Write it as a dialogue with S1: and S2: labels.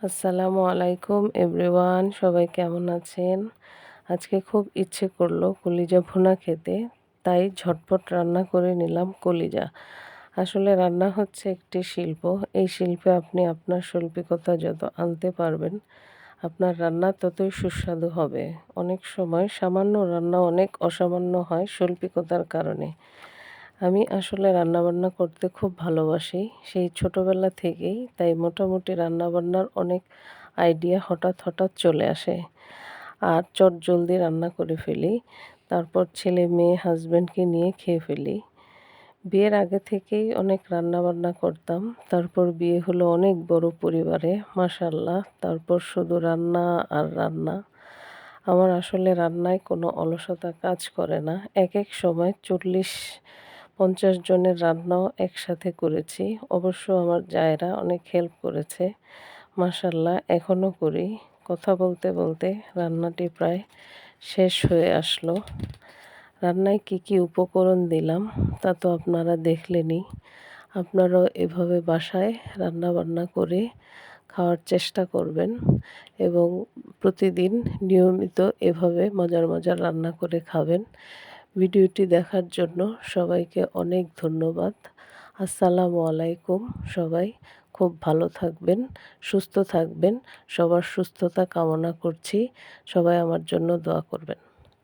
S1: আসসালামু আলাইকুম এভরিওয়ান, সবাই কেমন আছেন? আজকে খুব ইচ্ছে করলো কলিজা ভুনা খেতে, তাই ঝটপট রান্না করে নিলাম কলিজা। আসলে রান্না হচ্ছে একটি শিল্প। এই শিল্পে আপনি আপনার শৈল্পিকতা যত আনতে পারবেন, আপনার রান্না ততই সুস্বাদু হবে। অনেক সময় সামান্য রান্না অনেক অসামান্য হয় শৈল্পিকতার কারণে। আমি আসলে রান্নাবান্না করতে খুব ভালোবাসি সেই ছোটোবেলা থেকেই, তাই মোটামুটি রান্নাবান্নার অনেক আইডিয়া হঠাৎ হঠাৎ চলে আসে আর চটজলদি রান্না করে ফেলি। তারপর ছেলে মেয়ে হাজব্যান্ডকে নিয়ে খেয়ে ফেলি। বিয়ের আগে থেকেই অনেক রান্নাবান্না করতাম, তারপর বিয়ে হলো অনেক বড় পরিবারে, মাশাআল্লাহ। তারপর শুধু রান্না আর রান্না। আমার আসলে রান্নায় কোনো অলসতা কাজ করে না। এক এক সময় 40-50 জনের রান্নাও একসাথে করেছি। অবশ্য আমার জায়েরা অনেক হেল্প করেছে, মাশাআল্লাহ। এখনও করি। কথা বলতে বলতে রান্নাটি প্রায় শেষ হয়ে আসলো। রান্নায় কি কি উপকরণ দিলাম তা তো আপনারা দেখলেনই। আপনারাও এভাবে বাসায় রান্নাবান্না করে খাওয়ার চেষ্টা করবেন এবং প্রতিদিন নিয়মিত এভাবে মজার মজার রান্না করে খাবেন। ভিডিওটি দেখার জন্য সবাইকে অনেক ধন্যবাদ। আসসালামু আলাইকুম। সবাই খুব ভালো থাকবেন, সুস্থ থাকবেন। সবার সুস্থতা কামনা করছি। সবাই আমার জন্য দোয়া করবেন।